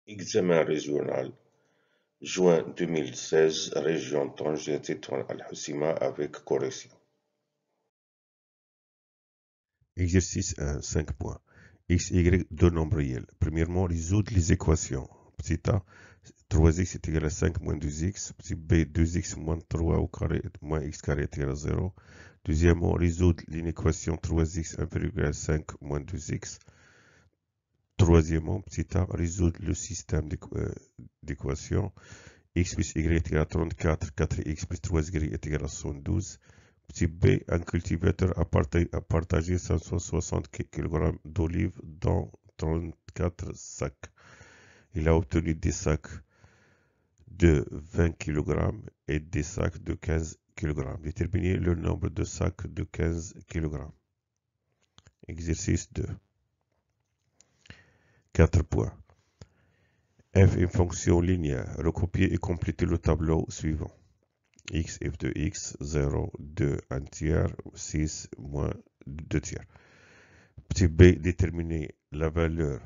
Examen régional, juin 2016, région Tanger, Tétouan Al-Hoceima avec correction. Exercice 1, 5 points. X, Y, deux nombres réels. Premièrement, résoudre les équations. Petit a, 3x est égal à 5 moins 2x. Petit b, 2x moins 3 au carré moins x carré est égal à 0. Deuxièmement, résoudre l'inéquation 3x inférieur à 5 moins 2x. Troisièmement, petit a, résoudre le système d'équations. X plus y est égal à 34, 4x plus 3y est égal à 72. Petit b, un cultivateur a partagé 560 kg d'olives dans 34 sacs. Il a obtenu des sacs de 20 kg et des sacs de 15 kg. Déterminez le nombre de sacs de 15 kg. Exercice 2. 4 points. F est une fonction linéaire. Recopiez et complétez le tableau suivant. X, f de x, 0, 2, 1 tiers, 6, moins 2 tiers. Petit b, déterminer la valeur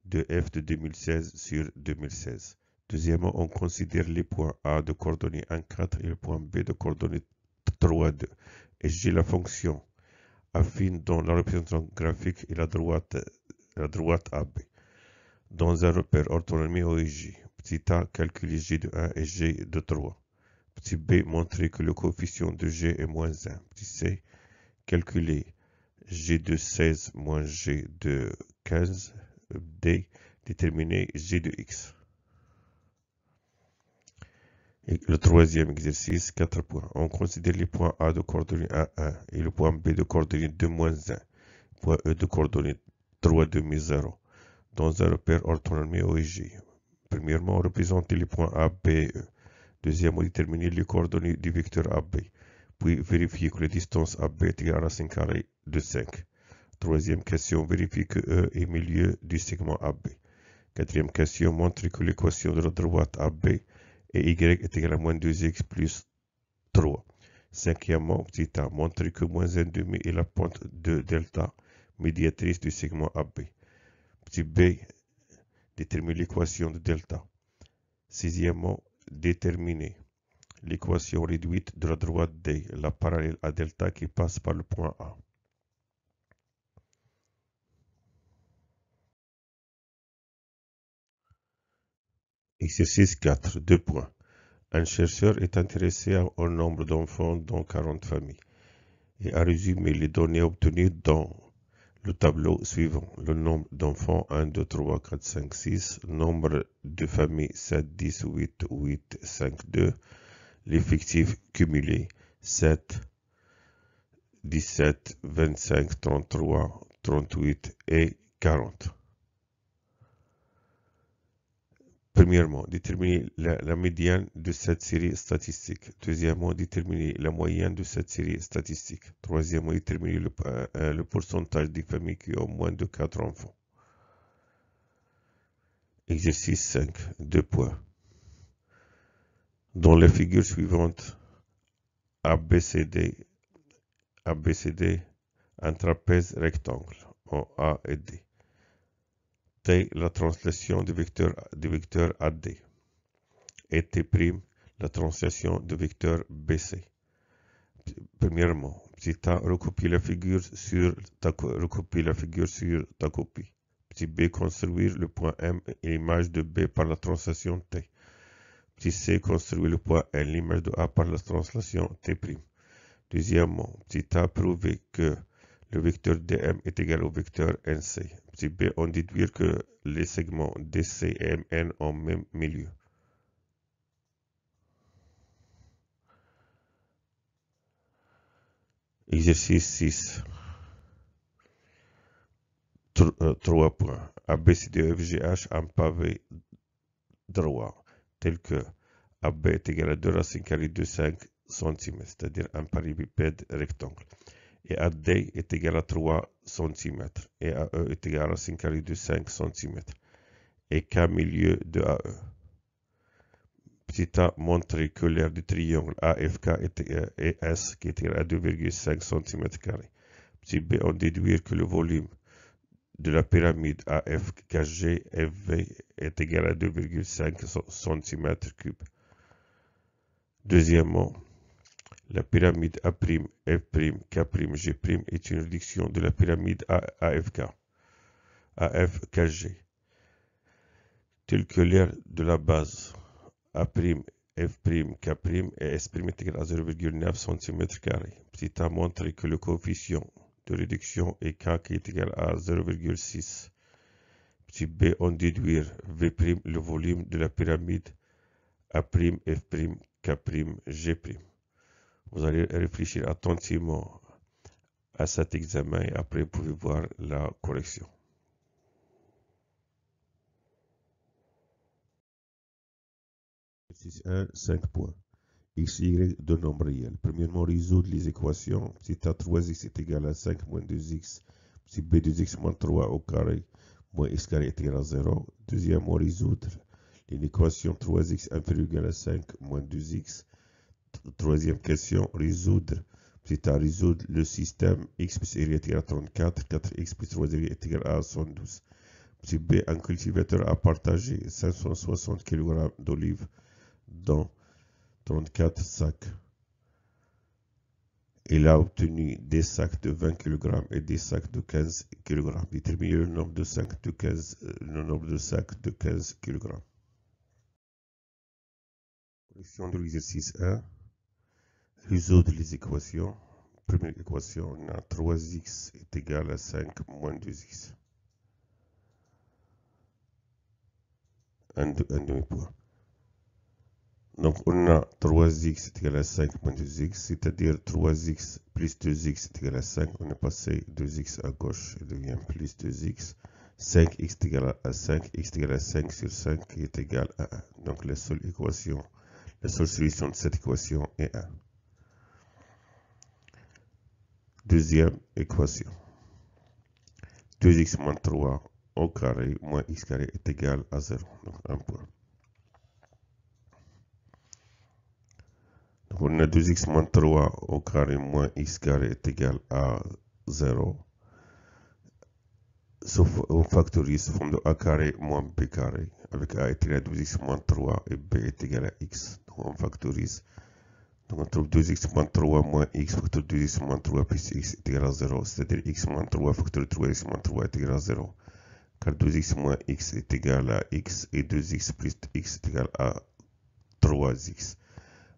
de f de 2016 sur 2016. Deuxièmement, on considère les points A de coordonnées 1, 4 et le point B de coordonnées 3, 2. Et j'ai la fonction affine dont la représentation graphique est la droite AB. Dans un repère orthonormé O et J, petit a, calculer G de 1 et G de 3. Petit b, montrer que le coefficient de G est moins 1. Petit c, calculer G de 16 moins G de 15. D, déterminer G de x. Et le troisième exercice, 4 points. On considère les points A de coordonnées 1, 1 et le point B de coordonnées 2, moins 1. Point E de coordonnées 3, 2, 0. Dans un repère orthonormé O et J. Premièrement, représenter les points A, B et E. Deuxièmement, déterminer les coordonnées du vecteur AB. Puis vérifier que la distance AB est égale à racine carrée de 5. Troisième question, vérifier que E est milieu du segment AB. Quatrième question, montrer que l'équation de la droite AB et Y est égale à moins 2x plus 3. Cinquièmement, petit a, montrer que moins 1,5 est la pointe de delta médiatrice du segment AB. Petit b, déterminer l'équation de delta. Sixièmement, déterminer l'équation réduite de la droite D, la parallèle à delta qui passe par le point A. Exercice 4, 2 points. Un chercheur est intéressé au nombre d'enfants dans 40 familles et a résumé les données obtenues dans le tableau suivant. Le nombre d'enfants 1, 2, 3, 4, 5, 6, nombre de familles 7, 10, 8, 8, 5, 2, l'effectif cumulé 7, 17, 25, 33, 38 et 40. Premièrement, déterminer la médiane de cette série statistique. Deuxièmement, déterminer la moyenne de cette série statistique. Troisièmement, déterminer le pourcentage des familles qui ont moins de 4 enfants. Exercice 5, 2 points. Dans la figure suivante, ABCD, un trapèze rectangle en A et D. T, la translation du vecteur AD. Et T', la translation du vecteur BC. Premièrement, petit a, recopier la figure sur ta copie. Petit b, construire le point M et l'image de B par la translation T. Petit c, construire le point N, l'image de A par la translation T'. Deuxièmement, petit a, prouver que le vecteur dm est égal au vecteur nc. Petit b, on déduire que les segments dc et mn ont même milieu. Exercice 6. 3 points. ABCDEFGH un pavé droit, tel que AB est égal à 2 racines carrées de 5 cm, c'est-à-dire un parallélépipède rectangle. Et AD est égal à 3 cm. Et AE est égal à racine carrée de 5 cm. Et K milieu de AE. Petit a, montrer que l'aire du triangle AFK est S qui est égal à 2,5 cm². Petit b, on déduire que le volume de la pyramide AFKG FV est égal à 2,5 cm3. Deuxièmement, la pyramide A'F'K'G' est une réduction de la pyramide AFKG, telle que l'aire de la base A'F'K'G' et S' est égal à 0,9 cm². Petit a montré que le coefficient de réduction est K qui est égal à 0,6. Petit b, on déduit V', le volume de la pyramide A'F'K'G'. Vous allez réfléchir attentivement à cet examen et après vous pouvez voir la correction. Exercice 1, 5 points. X, Y, deux nombres réels. Premièrement, résoudre les équations. Petit a, 3x est égal à 5 moins 2x. Petit b, 2x moins 3 au carré moins x carré est égal à 0. Deuxièmement, résoudre l'équation 3x inférieur ou égal à 5 moins 2x. Troisième question, résoudre. Petit a, résoudre le système x plus y est égal à 34, 4x plus 3y est égal à 112. Petit b, un cultivateur a partagé 560 kg d'olives dans 34 sacs. Il a obtenu des sacs de 20 kg et des sacs de 15 kg. Déterminez le nombre de sacs de 15 kg. Correction de l'exercice 1. Résoudre les équations. Première équation, on a 3x est égal à 5 moins 2x. Un demi-point. Donc, on a 3x est égal à 5 moins 2x, c'est-à-dire 3x plus 2x est égal à 5. On a passé 2x à gauche, il devient plus 2x. 5x est égal à 5, x est égal à 5 sur 5 qui est égal à 1. Donc, la seule solution de cette équation est 1. Deuxième équation. 2x moins 3 au carré moins x carré est égal à 0. Donc, 1 point. Donc, on a 2x moins 3 au carré moins x carré est égal à 0. Sauf on factorise sous forme de a carré moins b carré. Avec a est égal à 2x moins 3 et b est égal à x. Donc, on factorise. Donc, on trouve 2x moins 3 moins x facteur 2x moins 3 plus x est égal à 0. C'est-à-dire x moins 3 facteur 3x moins 3 est égal à 0. Car 2x moins x est égal à x et 2x plus x est égal à 3x.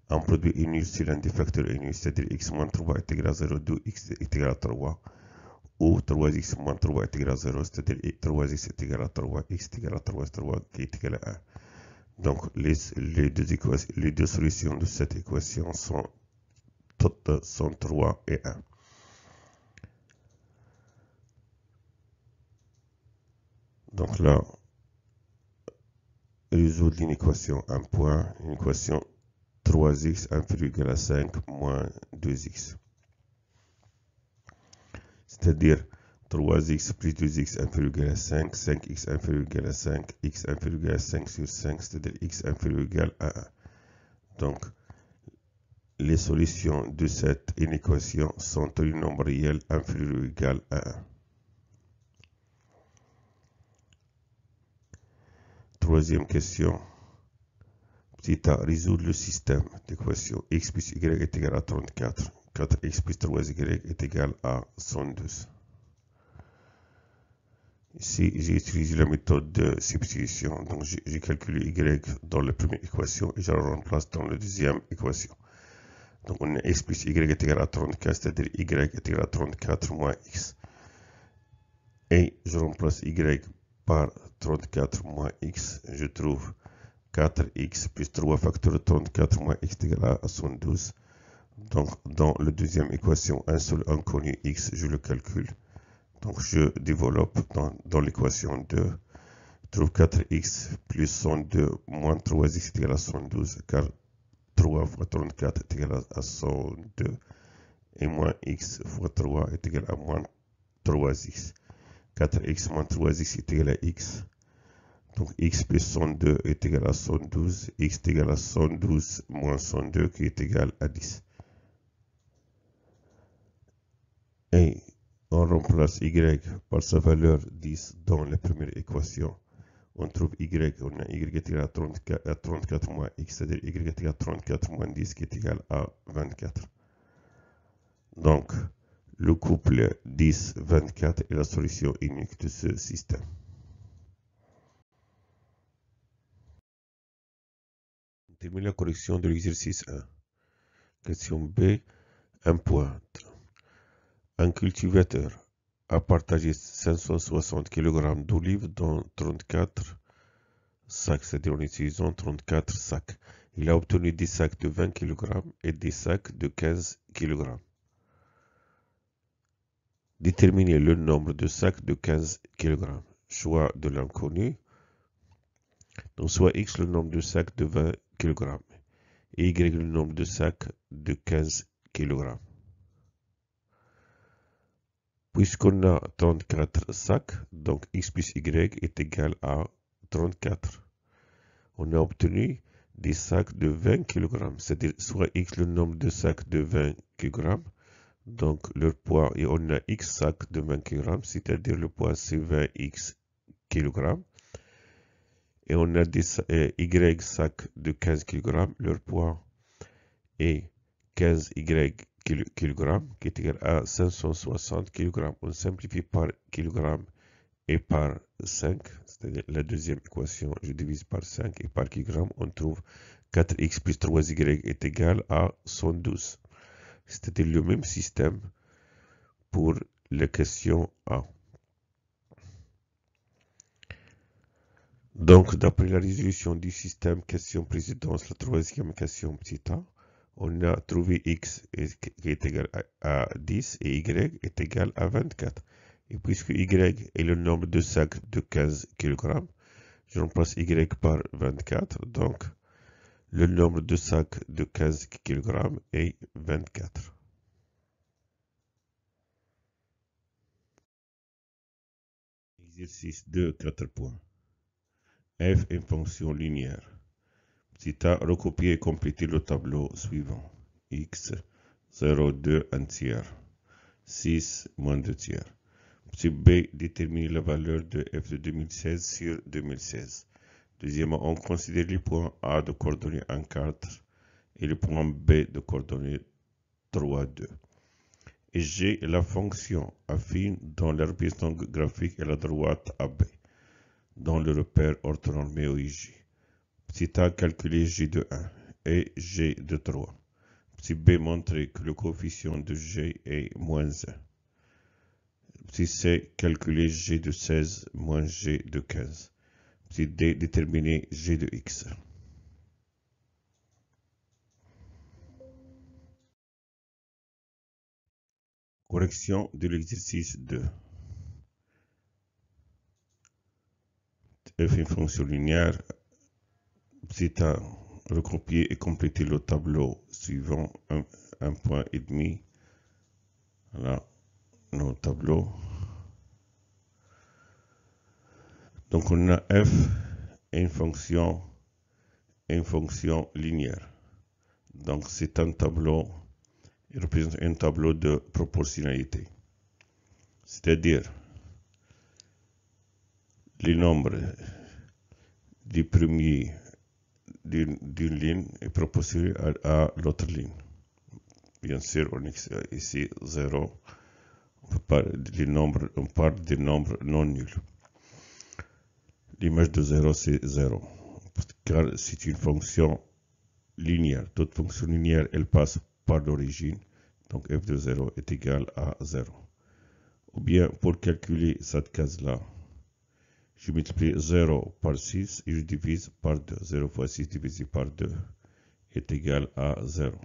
Un produit inutile, un des facteurs inutiles, c'est-à-dire x moins 3 est égal à 0, 2x est égal à 3, ou 3x moins 3 est égal à 0, c'est-à-dire 3x est égal à 3, x est égal à 3, 3 qui est égal à 1. Donc, les deux solutions de cette équation sont 3 et 1. Donc là, résoudre une équation 1 point, une équation 3x inférieur ou égal à 5 moins 2x. C'est-à-dire 3x plus 2x inférieur ou égal à 5, 5x inférieur ou égal à 5, x inférieur ou égal à 5 sur 5, c'est-à-dire x inférieur ou égal à 1. Donc, les solutions de cette inéquation sont un nombre réel inférieur ou égal à 1. Troisième question. Petit a, résoudre le système d'équation x plus y est égal à 34. 4x plus 3y est égal à 112. Ici, j'ai utilisé la méthode de substitution. Donc, j'ai calculé y dans la première équation et je le remplace dans la deuxième équation. Donc, on a x plus y est égal à 34, c'est-à-dire y est égal à 34 moins x. Et je remplace y par 34 moins x. Je trouve 4x plus 3 facteur de 34 moins x est égal à 112. Donc, dans la deuxième équation, un seul inconnu x, je le calcule. Donc, je développe dans l'équation 2. Je trouve 4x plus 102 moins 3x est égal à 112, car 3 fois 34 est égal à 102. Et moins x fois 3 est égal à moins 3x. 4x moins 3x est égal à x. Donc, x plus 102 est égal à 112. X est égal à 112 moins 102 qui est égal à 10. Et on remplace y par sa valeur 10 dans la première équation. On trouve y, on a y est égal à 34 moins x, c'est-à-dire y est égal à 34 moins 10 qui est égal à 24. Donc, le couple 10-24 est la solution unique de ce système. On termine la correction de l'exercice 1. Question B, un point. Un cultivateur a partagé 560 kg d'olives dans 34 sacs, c'est-à-dire en utilisant 34 sacs. Il a obtenu des sacs de 20 kg et des sacs de 15 kg. Déterminer le nombre de sacs de 15 kg. Choix de l'inconnu. Donc soit x le nombre de sacs de 20 kg et y le nombre de sacs de 15 kg. Puisqu'on a 34 sacs, donc x plus y est égal à 34. On a obtenu des sacs de 20 kg, c'est-à-dire soit x le nombre de sacs de 20 kg, donc leur poids, et on a x sacs de 20 kg, c'est-à-dire le poids c'est 20x kg, et on a des y sacs de 15 kg, leur poids est 15y kg, qui est égal à 560 kg. On simplifie par kg et par 5, c'est-à-dire la deuxième équation, je divise par 5 et par kg, on trouve 4x plus 3y est égal à 112. C'était le même système pour la question A. Donc, d'après la résolution du système question précédente, la troisième question petit a, on a trouvé x qui est égal à 10 et y est égal à 24. Et puisque y est le nombre de sacs de 15 kg, je remplace y par 24, donc le nombre de sacs de 15 kg est 24. Exercice 2, 4 points. F est une fonction linéaire. Petit a, recopier et compléter le tableau suivant. X, 0, 2, 1 tiers. 6, moins 2 tiers. Petit b, déterminer la valeur de f de 2016 sur 2016. Deuxièmement, on considère les points A de coordonnées 1, 4 et le point B de coordonnées 3, 2. Et G est la fonction affine dont la représentation graphique est la droite AB, dont le repère orthonormé OIJ. Petit a, calculer G de 1 et G de 3. Petit b, montrer que le coefficient de G est moins 1. Petit c, calculer G de 16 moins G de 15. Petit d, déterminer G de x. Correction de l'exercice 2. F est une fonction linéaire. Petit a, recopier et compléter le tableau suivant un point et demi. Voilà, nos tableaux. Donc on a f et une fonction linéaire. Donc c'est un tableau, il représente un tableau de proportionnalité. C'est-à-dire les nombres du premier d'une ligne est proportionnel à l'autre ligne. Bien sûr, on a ici 0. On parle des nombres non nuls. L'image de 0, c'est 0. Car c'est une fonction linéaire. Toute fonction linéaire, elle passe par l'origine. Donc f de 0 est égal à 0. Ou bien, pour calculer cette case-là, je multiplie 0 par 6 et je divise par 2. 0 fois 6 divisé par 2 est égal à 0.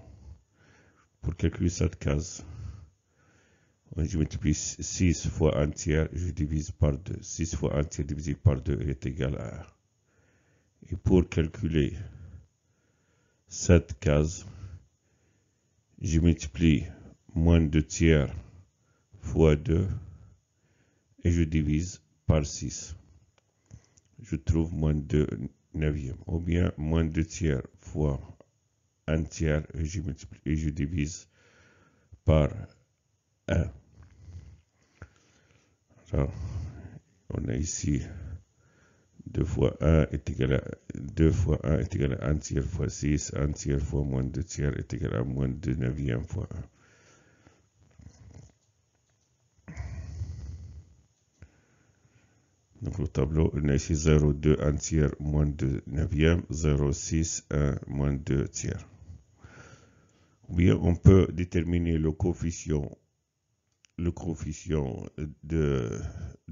Pour calculer cette case, je multiplie 6 fois 1 tiers et je divise par 2. 6 fois 1 tiers divisé par 2 est égal à 1. Et pour calculer cette case, je multiplie moins 2 tiers fois 2 et je divise par 6. Je trouve moins 2 neuvième. Ou bien moins 2 tiers fois 1 tiers et je divise par 1. Alors, on a ici 2 fois 1 est égal à 2 fois 1 est égal à 1 tiers fois 6, 1 tiers fois moins 2 tiers est égal à moins 2 neuvième fois 1. Donc le tableau, on a ici 0, 2, 1 tiers, moins 2 neuvième, 0, 6, 1, moins 2 tiers. Ou bien on peut déterminer le coefficient de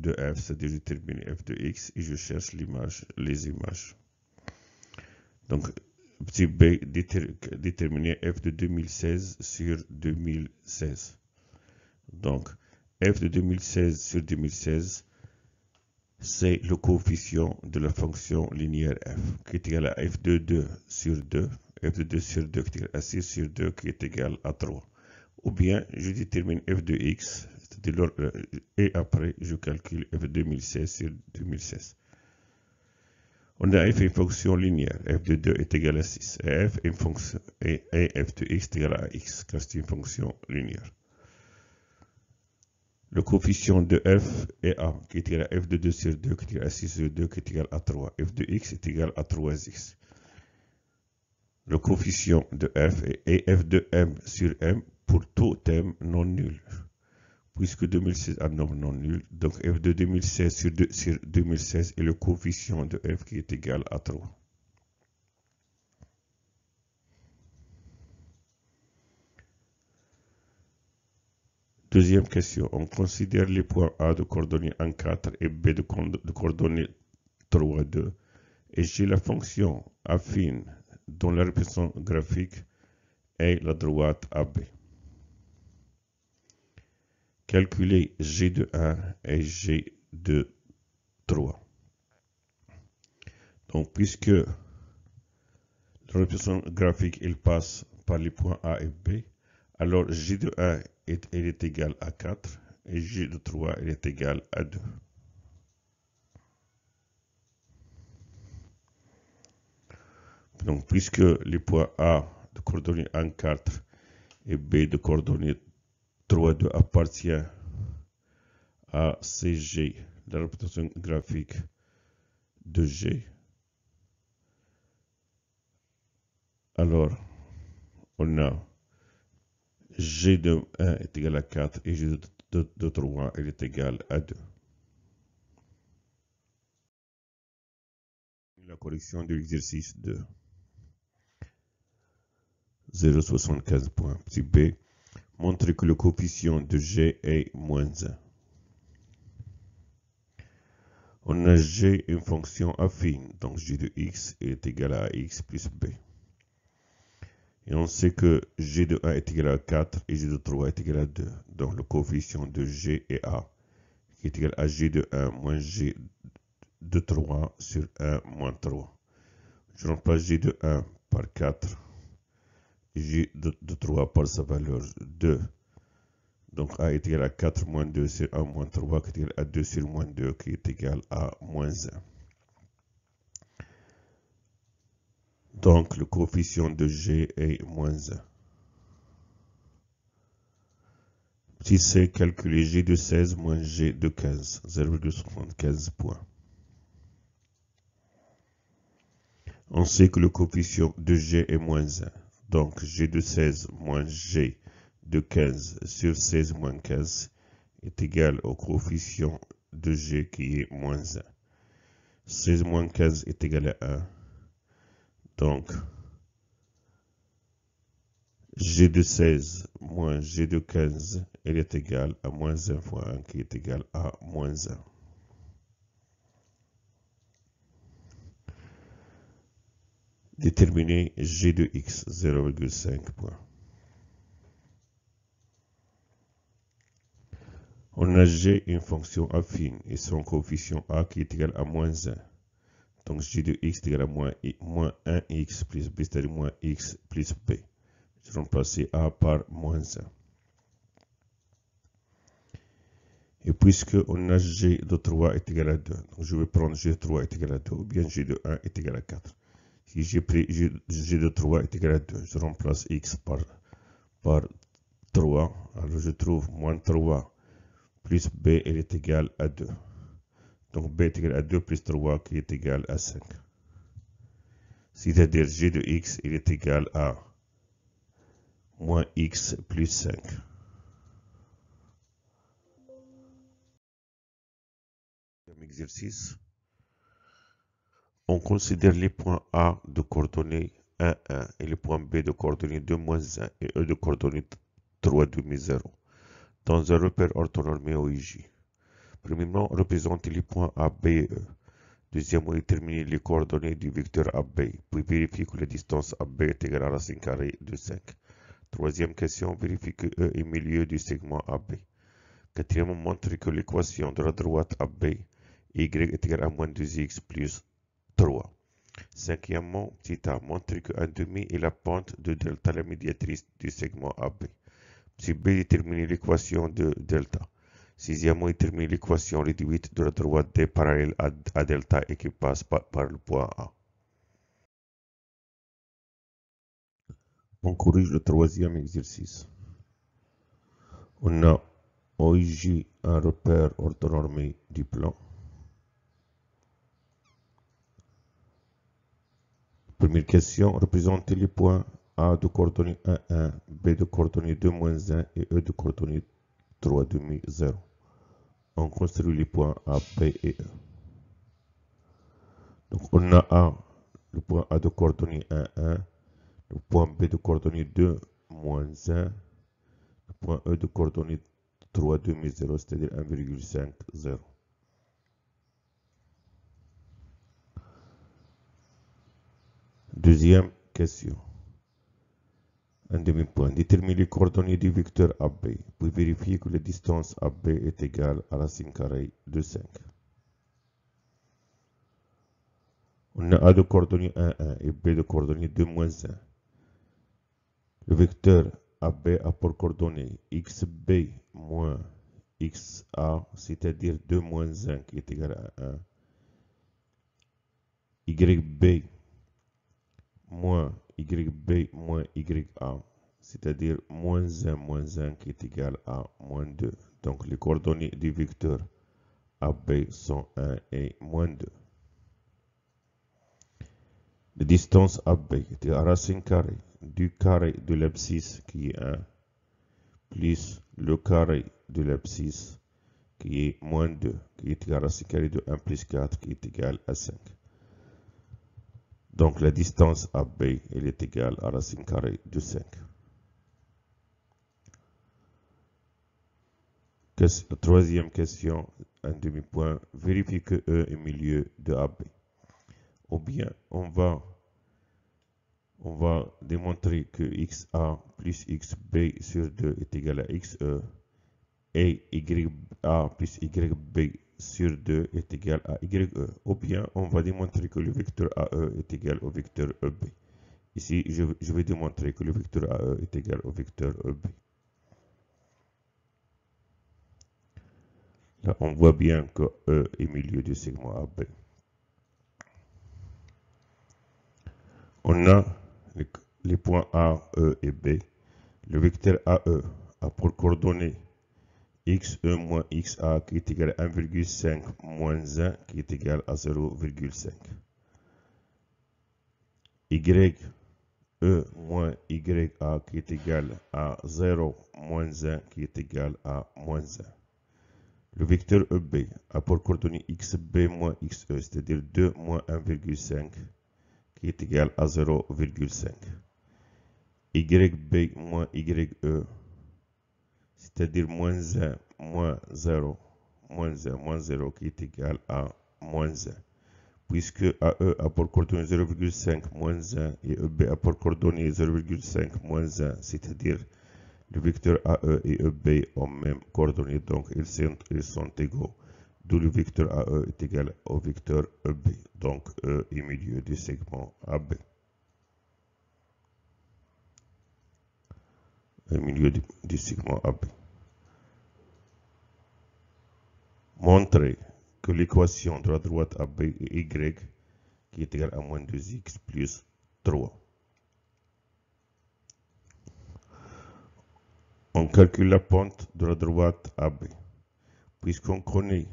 f, c'est-à-dire déterminer f de x, et je cherche les images. Donc, petit b, déterminer f de 2016 sur 2016. Donc, f de 2016 sur 2016, c'est le coefficient de la fonction linéaire f, qui est égal à f de 2 sur 2, f de 2 sur 2 qui est égal à 6 sur 2, qui est égal à 3. Ou bien, je détermine f de x, et après, je calcule f de 2016 sur 2016. On a f une fonction linéaire, f de 2 est égal à 6, et f de x est égal à x, car c'est une fonction linéaire. Le coefficient de f est a, qui est égal à f de 2 sur 2, qui est égal à 6 sur 2, qui est égal à 3. f de x est égal à 3x. Le coefficient de f est f de m sur m pour tout m non nul. Puisque 2016 est un nombre non nul, donc f de 2016 sur 2016 est le coefficient de f qui est égal à 3. Deuxième question, on considère les points A de coordonnées 1, 4 et B de coordonnées 3, 2, et j'ai la fonction affine dont la représentation graphique est la droite AB. Calculer G de 1 et G de 3. Donc, puisque la représentation graphique il passe par les points A et B, alors G de 1 est égal à 4 et G de 3 est égal à 2. Donc, puisque les points A de coordonnées 1, 4 et B de coordonnées 3, 2 appartiennent à CG, la représentation graphique de G, alors on a G de 1 est égal à 4 et G de 3 est égal à 2. La correction de l'exercice 2. 0,75 points. Petit b, montre que le coefficient de G est moins 1. On a G une fonction affine, donc G de x est égal à x plus b. Et on sait que G de 1 est égal à 4 et G de 3 est égal à 2. Donc le coefficient de G est A, qui est égal à G de 1 moins G de 3 sur 1 moins 3. Je remplace G de 1 par 4 et G de 3 par sa valeur 2. Donc A est égal à 4 moins 2 sur 1 moins 3, qui est égal à 2 sur moins 2, qui est égal à moins 1. Donc le coefficient de G est moins 1. Petit c, calculer G de 16 moins G de 15, 0,75 points. On sait que le coefficient de G est moins 1. Donc G de 16 moins G de 15 sur 16 moins 15 est égal au coefficient de G qui est moins 1. 16 moins 15 est égal à 1. Donc, G de 16 moins G de 15, elle est égale à moins 1 fois 1 qui est égal à moins 1. Déterminer G de x, 0,5 points. On a G une fonction affine et son coefficient A qui est égal à moins 1. Donc G de x est égal à moins 1x plus b, c'est-à-dire moins x plus b. Je vais remplacer A par moins 1. Et puisque on a G de 3 est égal à 2, donc je vais prendre G de 3 est égal à 2, ou bien G de 1 est égal à 4. Si j'ai pris G de 3 est égal à 2, je remplace x par 3, alors je trouve moins 3 plus B elle est égale à 2. Donc B est égal à 2 plus 3 qui est égal à 5. C'est-à-dire G de X il est égal à moins X plus 5. Exercice. On considère les points A de coordonnées 1, 1 et les points B de coordonnées 2, moins 1 et E de coordonnées 3, demi 0 dans un repère orthonormé OIJ. Premièrement, représentez les points A, B et E. Deuxièmement, déterminez les coordonnées du vecteur AB, puis vérifiez que la distance AB est égale à racine carrée de 5. Troisième question, vérifiez que E est milieu du segment AB. Quatrièmement, montrez que l'équation de la droite AB, Y est égale à moins 2x plus 3. Cinquièmement, petit a, montrez que 1 demi est la pente de delta, la médiatrice du segment AB. Petit b, déterminez l'équation de delta. Sixièmement, déterminez l'équation réduite de la droite D parallèle à delta et qui passe par le point A. On corrige le troisième exercice. On a OIJ un repère orthonormé du plan. Première question, représentez les points A de coordonnées 1, 1, B de coordonnées 2, moins 1 et E de coordonnées 3, demi 0. On construit les points A, B et E. Donc on a A, le point A de coordonnées 1, 1, le point B de coordonnées 2, moins 1, le point E de coordonnées 3, demi 0, c'est-à-dire 1,5, 0. Deuxième question. Un demi-point. Déterminez les coordonnées du vecteur AB, puis vérifiez que la distance AB est égale à racine carrée de 5. On a A de coordonnées 1, 1 et B de coordonnées 2, moins 1. Le vecteur AB a pour coordonnées XB moins XA, c'est-à-dire 2 moins 1 qui est égal à 1. YB moins YB moins YA, c'est-à-dire moins 1 qui est égal à moins 2. Donc les coordonnées du vecteur AB sont 1 et moins 2. La distance AB est à racine carrée du carré de l'abscisse qui est 1 plus le carré de l'abscisse qui est moins 2 qui est égal à racine carrée de 1 plus 4 qui est égal à 5. Donc la distance AB elle est égale à racine carrée de 5. La troisième question, un demi-point, vérifie que E est milieu de AB. Ou bien on va démontrer que XA plus XB sur 2 est égal à XE et YA plus YB sur 2 est égal à YE. Ou bien on va démontrer que le vecteur AE est égal au vecteur EB. Ici, je vais démontrer que le vecteur AE est égal au vecteur EB. Là, on voit bien que E est milieu du segment AB. On a les points A, E et B. Le vecteur AE a pour coordonnées XE moins XA qui est égal à 1,5 moins 1 qui est égal à 0,5. YE moins YA qui est égal à 0 moins 1 qui est égal à moins 1. Le vecteur EB a pour coordonnées XB moins XE, c'est-à-dire 2 moins 1,5 qui est égal à 0,5. YB moins YE, c'est-à-dire moins 1 moins 0, moins 1 moins 0 qui est égal à moins 1. Puisque AE a pour coordonnées 0,5 moins 1 et EB a pour coordonnées 0,5 moins 1, c'est-à-dire le vecteur AE et EB ont même coordonnées, donc ils sont égaux. D'où le vecteur AE est égal au vecteur EB. Donc E est milieu du segment AB. Au milieu du segment AB. Montrer que l'équation de la droite AB est Y qui est égale à moins 2x plus 3. On calcule la pente de la droite AB. puisqu'on connaît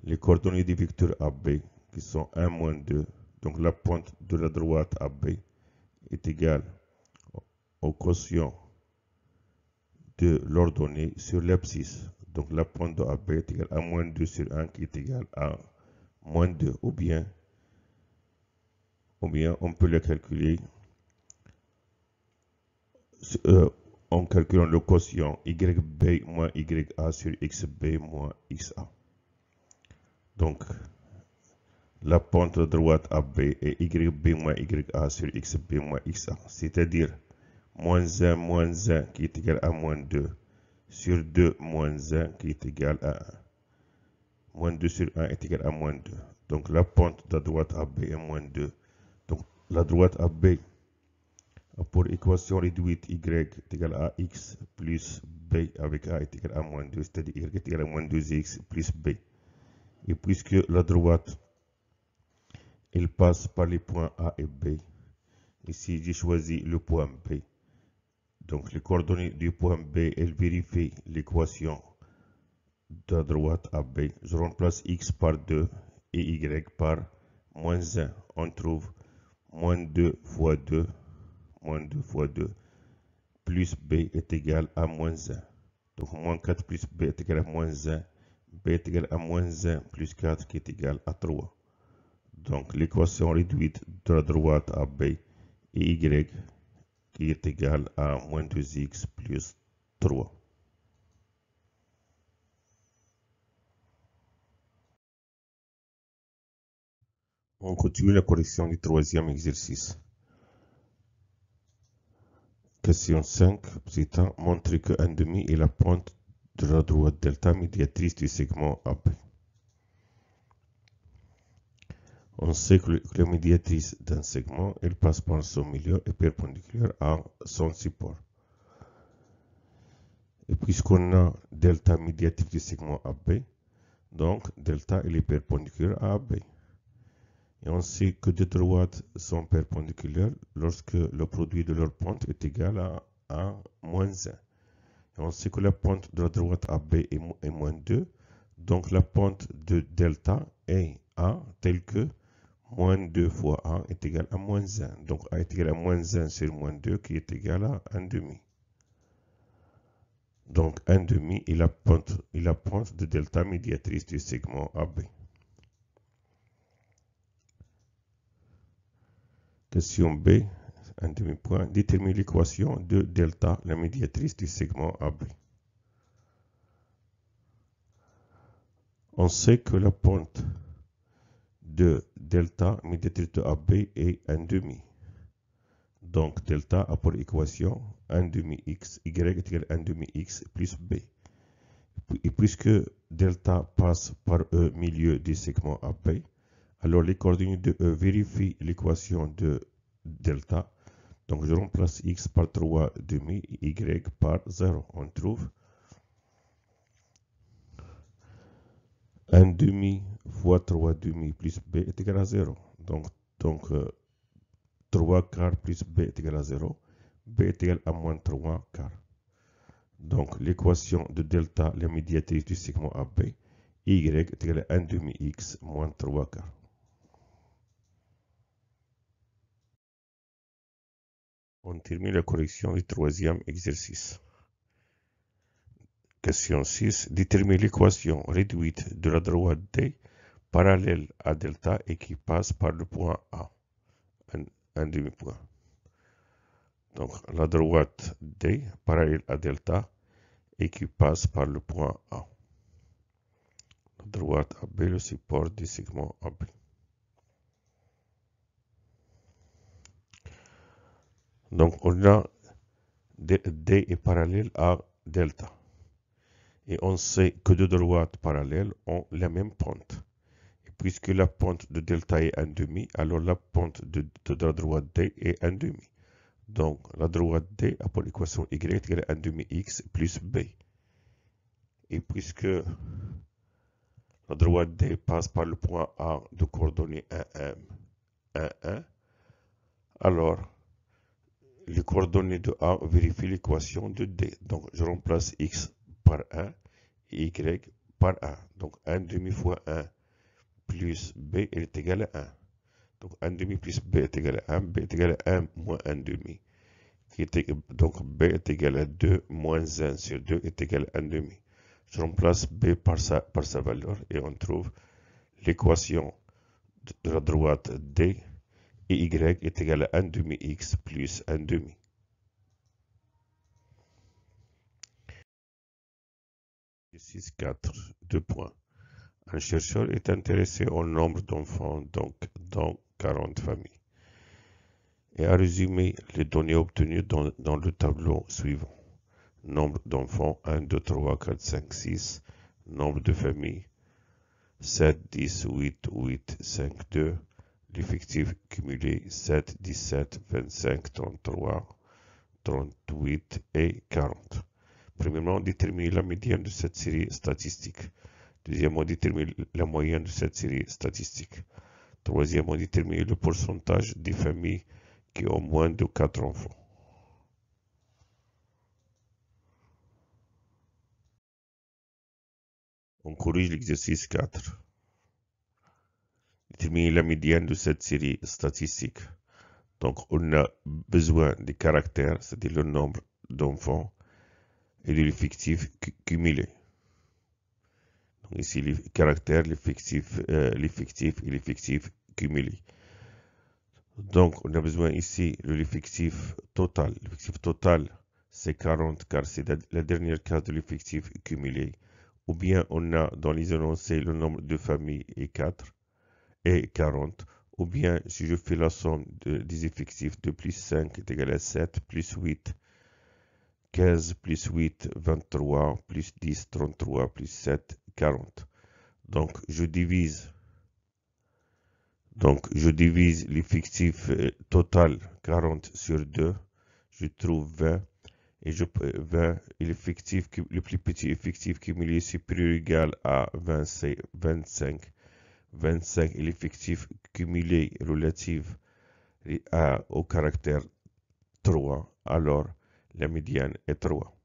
les coordonnées du vecteur AB qui sont 1, moins 2, donc la pointe de la droite AB est égale au quotient de l'ordonnée sur l'abscisse. Donc la pointe de AB est égale à moins 2 sur 1 qui est égal à moins 2. Ou bien on peut le calculer en calculant le quotient YB moins YA sur XB moins XA. Donc la pente de droite AB est YB moins YA sur XB moins XA, c'est-à-dire moins 1 qui est égal à moins 2 sur 2 moins 1 qui est égal à 1. Moins 2 sur 1 est égal à moins 2. Donc la pente de droite AB est moins 2. Donc la droite AB a pour équation réduite Y est égal à X plus B avec A est égal à moins 2, c'est-à-dire Y est égal à moins 2X plus B. Et puisque la droite elle passe par les points A et B, ici j'ai choisi le point B. Donc les coordonnées du point B, elles vérifient l'équation de la droite AB. Je remplace X par 2 et Y par moins 1. On trouve moins 2 fois 2, plus B est égal à moins 1. Donc moins 4 plus B est égal à moins 1. B est égal à moins 1 plus 4 qui est égal à 3. Donc l'équation réduite de la droite AB est Y qui est égal à moins 2X plus 3. On continue la correction du troisième exercice. Question 5, citant, montrer que 1,5 est la pointe de la droite delta médiatrice du segment AB. On sait que la médiatrice d'un segment, elle passe par son milieu et perpendiculaire à son support. Et puisqu'on a delta médiatrice du segment AB, donc delta est perpendiculaire à AB. Et on sait que deux droites sont perpendiculaires lorsque le produit de leur pente est égal à moins 1. Et on sait que la pente de la droite AB est moins 2. Donc la pente de delta est A telle que moins 2 fois A est égal à moins 1. Donc A est égal à moins 1 sur moins 2 qui est égal à 1,5. Donc 1,5 est la pente de delta médiatrice du segment AB. Question B, un demi-point. Détermine l'équation de delta, la médiatrice du segment AB. On sait que la pente de delta médiatrice de AB est 1,5. Donc delta a pour équation 1,5x, y est égal à 1,5x plus b. Et puisque delta passe par E milieu du segment AB, alors les coordonnées de E vérifient l'équation de delta. Donc je remplace x par 3,5 et y par 0. On trouve 1,5 fois 3,5 plus b est égal à 0. Donc 3 quarts plus b est égal à 0. B est égal à moins 3 quarts. Donc l'équation de delta, la médiatrice du segment AB, y est égal à 1,5x moins 3 quarts. On termine la correction du troisième exercice. Question 6. Détermine l'équation réduite de la droite D parallèle à delta et qui passe par le point A. Un demi-point. Donc la droite D parallèle à delta et qui passe par le point A. La droite AB, le support du segment AB. Donc on a D est parallèle à delta. Et on sait que deux droites parallèles ont la même pente. Et puisque la pente de delta est 1,5, alors la pente de la droite D est 1,5. Donc la droite D a pour l'équation y égale à 1,5x plus b. Et puisque la droite D passe par le point A de coordonnées 1, 1, alors les coordonnées de A vérifient l'équation de D. Donc je remplace x par 1 y par 1. Donc 1 demi fois 1 plus b est égal à 1. Donc 1 demi plus b est égal à 1, b est égal à 1 moins 1 demi. Donc b est égal à 2 moins 1 sur 2 est égal à 1 demi. Je remplace b par sa valeur et on trouve l'équation de la droite d et y est égal à 1 demi x plus 1 demi. Exercice 4, 2 points. Un chercheur est intéressé au nombre d'enfants, donc dans 40 familles, et a résumé les données obtenues dans le tableau suivant. Nombre d'enfants 1, 2, 3, 4, 5, 6. Nombre de familles 7, 10, 8, 8, 5, 2. L'effectif cumulé 7, 17, 25, 33, 38 et 40. Premièrement, déterminer la médiane de cette série statistique. Deuxièmement, déterminer la moyenne de cette série statistique. Troisièmement, déterminer le pourcentage des familles qui ont moins de 4 enfants. On corrige l'exercice 4. Déterminer la médiane de cette série statistique. Donc, on a besoin des caractères, c'est-à-dire le nombre d'enfants, et de l'effectif cumulé. Donc, ici, les caractères, l'effectif et l'effectif cumulé. Donc, on a besoin ici de l'effectif total. L'effectif total, c'est 40 car c'est la dernière case de l'effectif cumulé. Ou bien on a dans les énoncés le nombre de familles est 4 et 40. Ou bien si je fais la somme des effectifs de plus 5 est égal à 7, plus 8, 15, plus 8, 23, plus 10, 33, plus 7, 40. Donc je divise l'effectif total 40 sur 2, je trouve 20, et 20 et l'effectif, le plus petit effectif cumulé supérieur ou égal à 20, c'est 25. 25 est l'effectif cumulé relatif au caractère 3, alors la médiane est 3.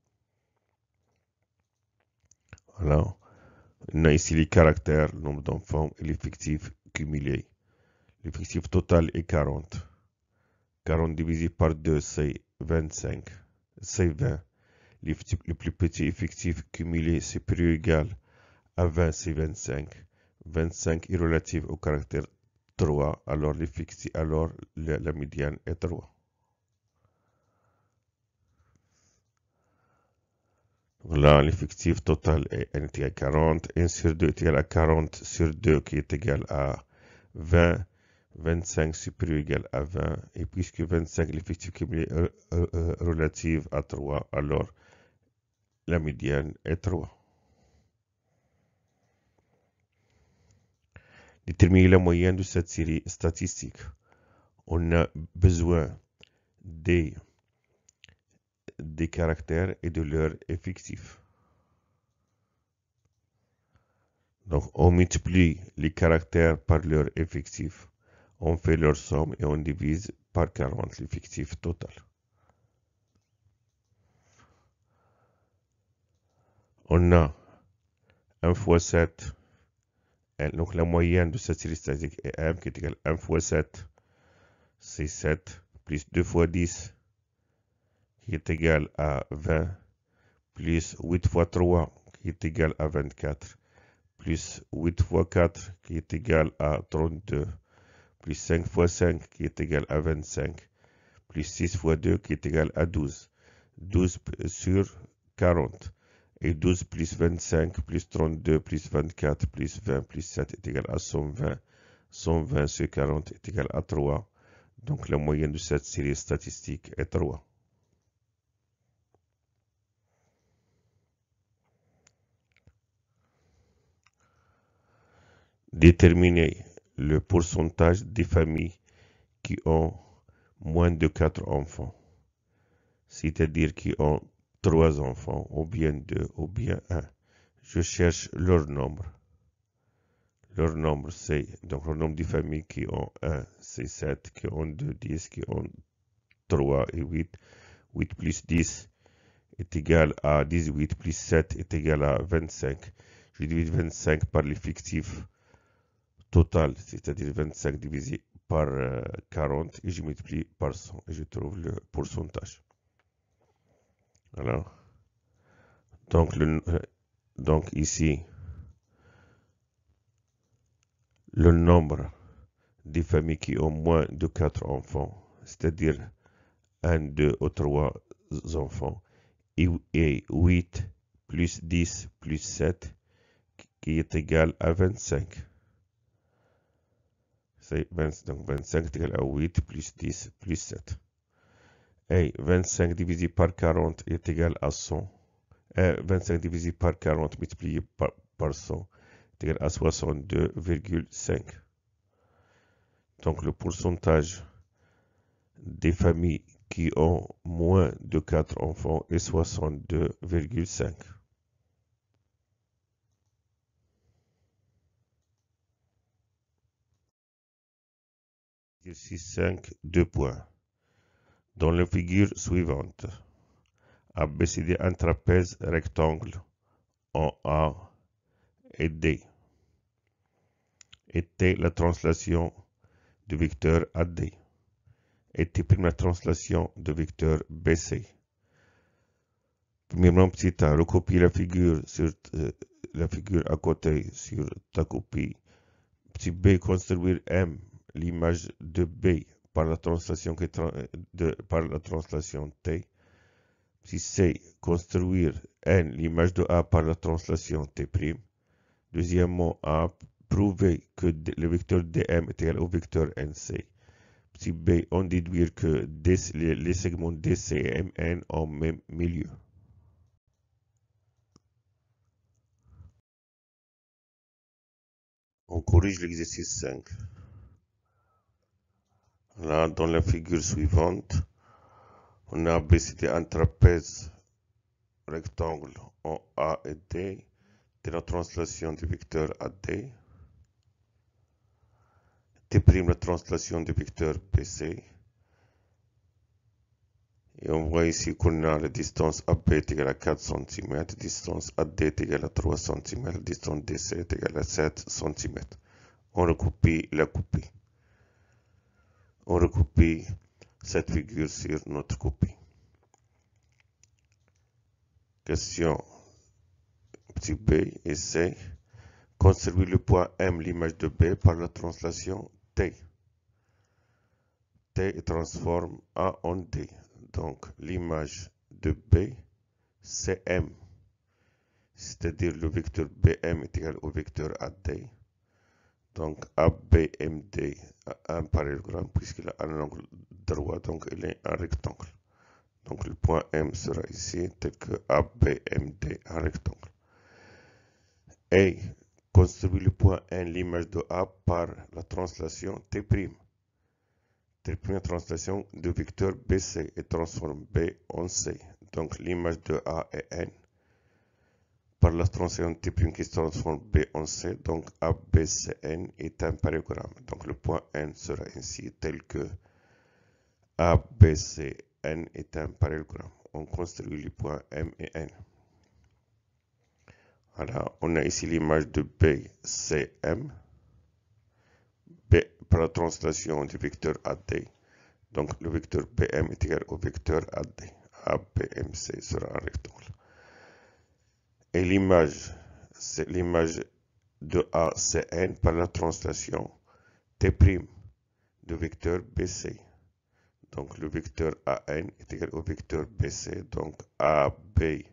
Voilà. On a ici les caractères, le nombre d'enfants et l'effectif cumulé. L'effectif total est 40. 40 divisé par 2, c'est 25. C'est 20. Le plus petit effectif cumulé supérieur ou égal à 20, c'est 25. 25 est relatif au caractère 3, alors la médiane est 3. Là, l'effectif total est égal à 40. 1 sur 2 est égal à 40 sur 2 qui est égal à 20. 25 supérieur ou égal à 20. Et puisque 25 est l'effectif cumulé relatif à 3, alors la médiane est 3. Déterminer la moyenne de cette série statistique. On a besoin des caractères et de leur effectif. Donc, on multiplie les caractères par leur effectif. On fait leur somme et on divise par 40 l'effectif total. On a 1 fois 7. Donc, la moyenne de cette série statistique est M qui est égal à 1 fois 7. C'est 7 plus 2 fois 10 qui est égal à 20 plus 8 fois 3 qui est égal à 24 plus 8 fois 4 qui est égal à 32 plus 5 fois 5 qui est égal à 25 plus 6 fois 2 qui est égal à 12. 12 sur 40 et 12 plus 25 plus 32 plus 24 plus 20 plus 7 est égal à 120. 120 sur 40 est égal à 3. Donc la moyenne de cette série statistique est 3. Déterminer le pourcentage des familles qui ont moins de 4 enfants, c'est-à-dire qui ont 3 enfants, ou bien 2, ou bien 1. Je cherche leur nombre. Leur nombre, c'est donc le nombre de familles qui ont 1, c'est 7, qui ont 2, 10, qui ont 3 et 8. 8 plus 10 est égal à 18 plus 7 est égal à 25. Je divise 25 par l'effectif total, c'est-à-dire 25 divisé par 40 et je multiplie par 100 et je trouve le pourcentage. Alors, donc ici, le nombre des familles qui ont moins de 4 enfants, c'est-à-dire 1, 2 ou 3 enfants, et 8 plus 10 plus 7 qui est égal à 25. Donc 25 est égal à 8 plus 10 plus 7. Et 25 divisé par 40 est égal à 100. 25 divisé par 40 multiplié par 100 est égal à 62,5. Donc le pourcentage des familles qui ont moins de 4 enfants est 62,5. Exercice 5, 2 points. Dans la figure suivante, ABCD un trapèze rectangle en A et D. Et T la translation de vecteur AD. Et T' la translation de vecteur BC. Premièrement, petit a, recopier la figure sur la figure à côté sur ta copie. Petit B, construire M, l'image de B par la translation T. Petit C, construire N, l'image de A par la translation T'. Deuxièmement, A, prouver que le vecteur dm est égal au vecteur nc. Petit B, on déduire que les segments DC et MN ont même milieu. On corrige l'exercice 5. Là, dans la figure suivante, on a BCD un trapèze rectangle en A et D de la translation du vecteur AD. T' la translation du vecteur BC. Et on voit ici qu'on a la distance AB est égale à 4 cm, distance AD est égale à 3 cm, distance DC est égale à 7 cm. On recopie la copie. On recopie cette figure sur notre copie. Question petit b et c. Construire le point M, l'image de B, par la translation T. T transforme A en D. Donc, l'image de B, c'est M. C'est-à-dire le vecteur BM est égal au vecteur AD. Donc, ABMD a un parallélogramme puisqu'il a un angle droit, donc il est un rectangle. Donc, le point M sera ici tel que ABMD, un rectangle. Et construire le point N, l'image de A, par la translation T'. T', translation de vecteur BC et transforme B en C. Donc l'image de A est N. Par la translation T' qui se transforme B en C, donc ABCN est un parallélogramme. Donc le point N sera ainsi tel que ABCN est un parallélogramme. On construit les points M et N. Alors, on a ici l'image de BCM, B par la translation du vecteur AD. Donc, le vecteur BM est égal au vecteur AD. ABMC sera un rectangle. Et l'image, c'est l'image de ACN par la translation T' de vecteur BC. Donc, le vecteur AN est égal au vecteur BC. Donc, ABCN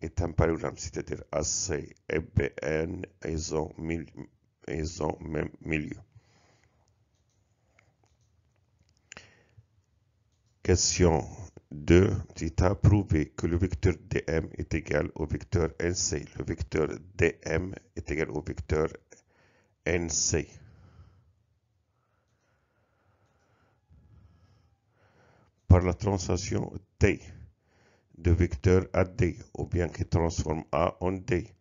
est un parallélogramme, c'est-à-dire AC et BN, ils ont même milieu. Question 2. Petit a, prouver que le vecteur dm est égal au vecteur nc. Le vecteur dm est égal au vecteur nc. Par la translation t de vecteur AD, ou bien qui transforme A en D,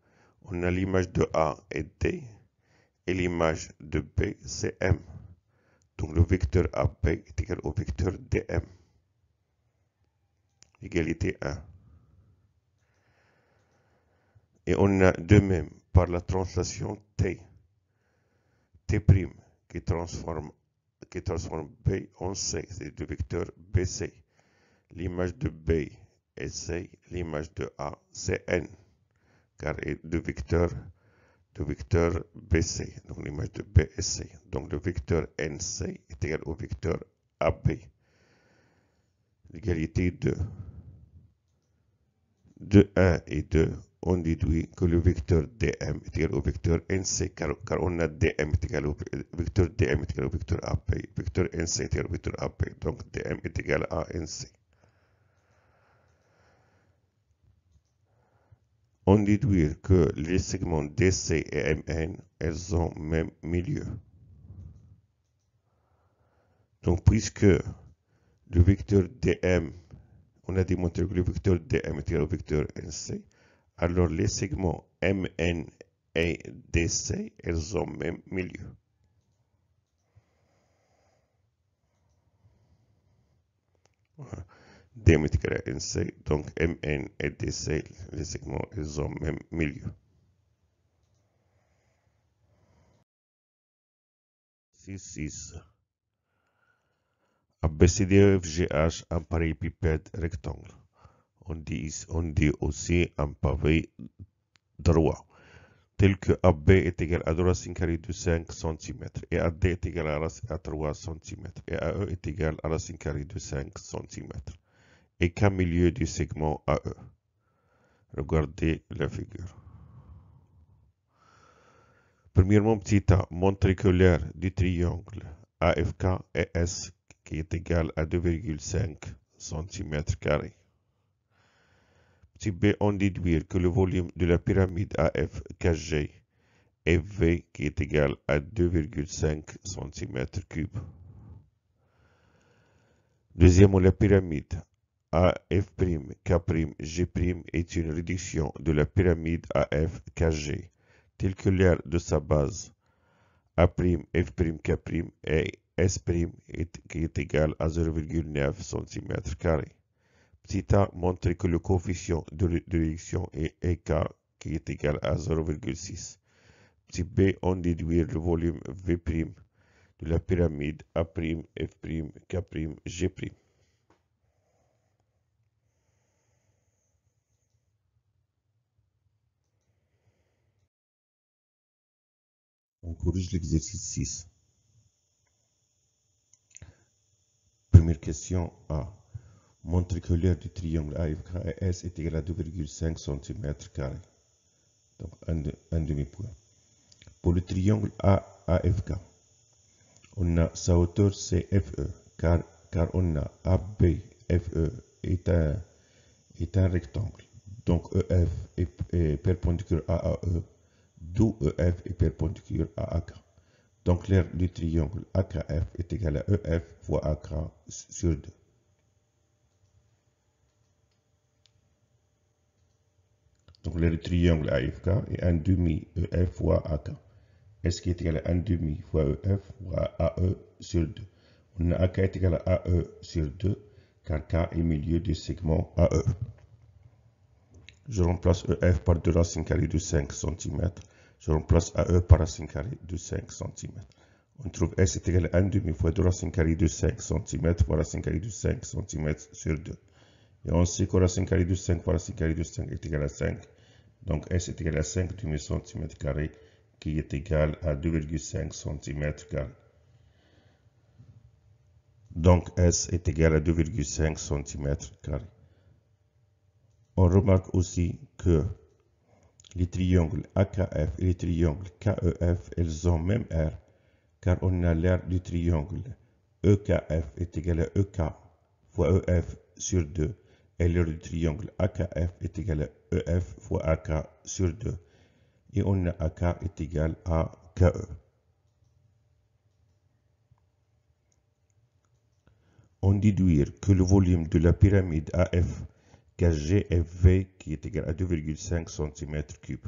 on a l'image de A est D et l'image de B c'est M. Donc le vecteur AB est égal au vecteur dm. égalité 1. Et on a de même par la translation T qui transforme B en C, c'est le vecteur BC. L'image de B est C, l'image de A c'est N, car il est de vecteur BC, donc l'image de B est C. Donc le vecteur NC est égal au vecteur AB. L'égalité 2. De 1 et 2, on déduit que le vecteur dm est égal au vecteur nc, car on a dm est égal au vecteur dm est égal au vecteur ap, vecteur nc est égal au vecteur ap, donc dm est égal à nc. On déduit que les segments dc et mn, elles ont même milieu. Donc puisque le vecteur dm, on a démontré que le vecteur dm est égal au vecteur nc, alors les segments mn et dc, elles ont même milieu. Voilà. dm est égal à nc, donc mn et dc, les segments, ils ont même milieu. 6. ABCDEFGH, un parallélépipède rectangle. On dit aussi un pavé droit, tel que AB est égal à 2 racine carrée de 5 cm, et AD est égal à 3 cm, et AE est égal à racine carrée de 5 cm, et qu'un milieu du segment AE. Regardez la figure. Premièrement, petit a, montre que l'aire du triangle AFK est S qui est égal à 2,5 cm². Petit b, on déduit que le volume de la pyramide AFKG est V qui est égal à 2,5 cm3. Deuxièmement, la pyramide AF'K'G' est une réduction de la pyramide AFKG, telle que l'aire de sa base A'F'K' et S' qui est égal à 0,9 cm². Petit a montre que le coefficient de réduction est EK qui est égal à 0,6. Petit b, on déduit le volume V' de la pyramide A'F'K'G'. On corrige l'exercice 6. Première question A. Montre que l'aire du triangle AFKS est égal à 2,5 cm². Donc un demi-point. Pour le triangle AFK, on a sa hauteur CFE, car on a ABFE est un rectangle. Donc EF est perpendiculaire à AE, d'où EF est perpendiculaire à AK. Donc l'aire du triangle AKF est égal à EF fois AK sur 2. Donc l'aire du triangle AFK est 1 demi EF fois AK. S qui est égal à 1 demi fois EF fois AE sur 2. On a AK est égal à AE sur 2, car K est milieu du segment AE. Je remplace EF par 2 racines carrées de 5 cm. Je remplace AE par racine carrée de 5 cm. On trouve S est égal à 1 demi fois 2 racines carrées de 5 cm fois racine carrée de 5 cm sur 2. Et on sait que racine carrée de 5 fois racine carrée de 5 est égal à 5. Donc S est égal à 5 demi-cm², qui est égal à 2,5 cm². Donc S est égal à 2,5 cm². On remarque aussi que les triangles AKF et les triangles KEF, elles ont même R, car on a l'aire du triangle EKF est égal à EK fois EF sur 2, et l'aire du triangle AKF est égal à EF fois AK sur 2, et on a AK est égal à KE. On déduit que le volume de la pyramide AFKG est V qui est égal à 2,5 cm3.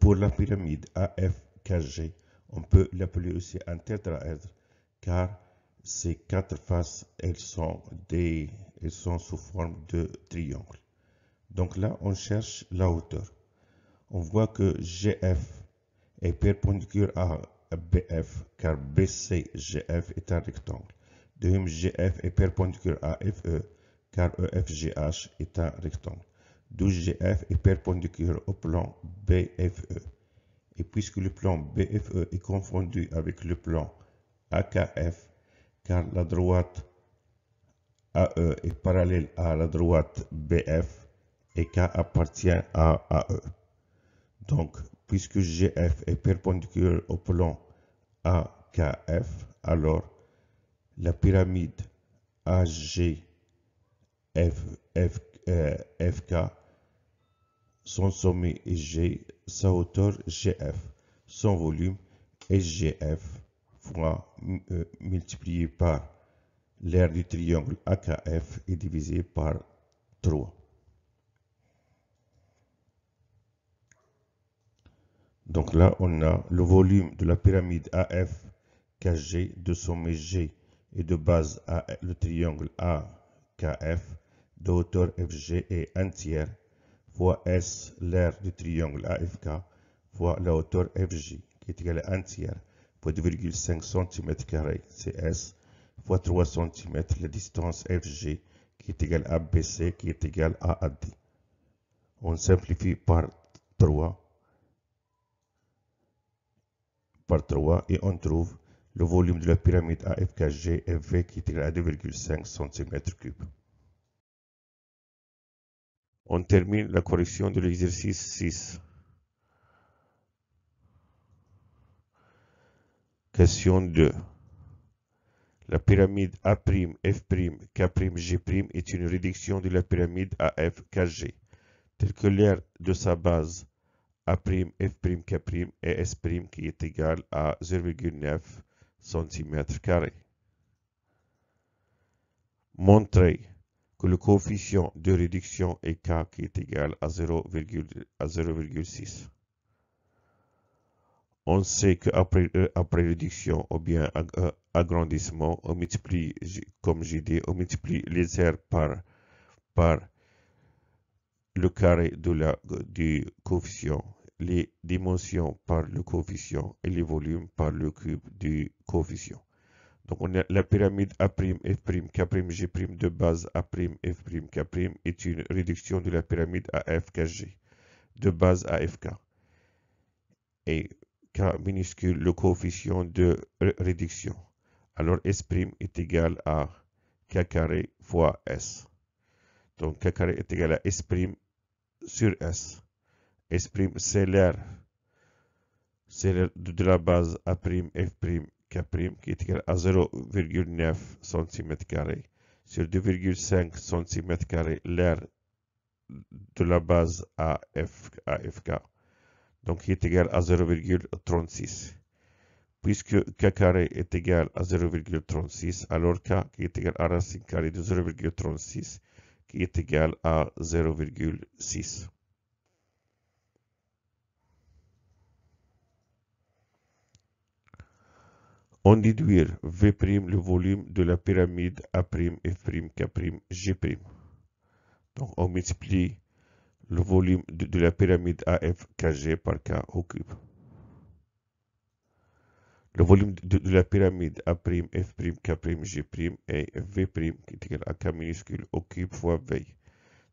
Pour la pyramide AFKG, on peut l'appeler aussi un tétraèdre, car Ces quatre faces, elles sont sous forme de triangle. Donc là, on cherche la hauteur. On voit que GF est perpendiculaire à BF, car BCGF est un rectangle. De même, GF est perpendiculaire à FE, car EFGH est un rectangle. D'où GF est perpendiculaire au plan BFE. Et puisque le plan BFE est confondu avec le plan AKF, car la droite AE est parallèle à la droite BF et K appartient à AE. Donc, puisque GF est perpendiculaire au plan AKF, alors la pyramide AGFFK, son sommet est G, sa hauteur GF, son volume est GF fois multiplié par l'aire du triangle AKF est divisé par 3. Donc là, on a le volume de la pyramide AFKG de sommet G et de base à le triangle AKF de hauteur FG est 1 tiers fois S, l'aire du triangle AFK, fois la hauteur FG, qui est égale à 1 tiers fois 2,5 cm², c'est S, fois 3 cm, la distance FG, qui est égale à BC, qui est égale à AD. On simplifie par 3 et on trouve le volume de la pyramide AFKG FV qui est égal à 2,5 cm3. On termine la correction de l'exercice 6. Question 2. La pyramide A'F', K', G' est une réduction de la pyramide AFKG, telle que l'aire de sa base A', F', K' et S' qui est égal à 0,9 cm². Montrez que le coefficient de réduction est K qui est égal à 0,6. On sait qu'après réduction ou bien agrandissement, on multiplie, comme j'ai dit, on multiplie les aires par le carré du coefficient, les dimensions par le coefficient et les volumes par le cube du coefficient. Donc on a la pyramide A', F', K', G' de base A', F', K' est une réduction de la pyramide AFKG de base AFK. Et K minuscule le coefficient de réduction. Alors S' est égal à K carré fois S. Donc K carré est égal à S' sur S. S' c'est l'aire de la base A', F', K' qui est égal à 0,9 cm² sur 2,5 cm² l'aire de la base AFK, donc qui est égal à 0,36. Puisque K carré est égal à 0,36, alors K qui est égal à racine carrée de 0,36 qui est égal à 0,6. On déduire V', le volume de la pyramide A', F', K', G'. Donc on multiplie le volume de la pyramide AFKG par K au cube. Le volume de la pyramide A', F', K', G' est V' qui est égal à K minuscule au cube fois V.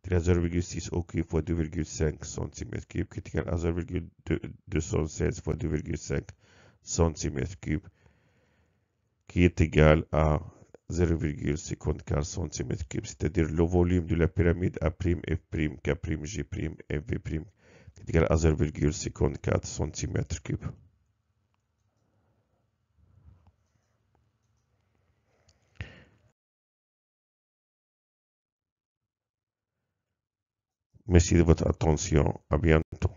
C'est à 0,6 au cube fois 2,5 cm3 qui est égal à 0,216 fois 2,5 cm3 qui est égal à 0,54 cm3, c'est-à-dire le volume de la pyramide A', F', K', G' et V' qui est égal à 0,54 cm3. Merci de votre attention. À bientôt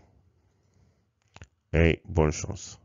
et bonne chance.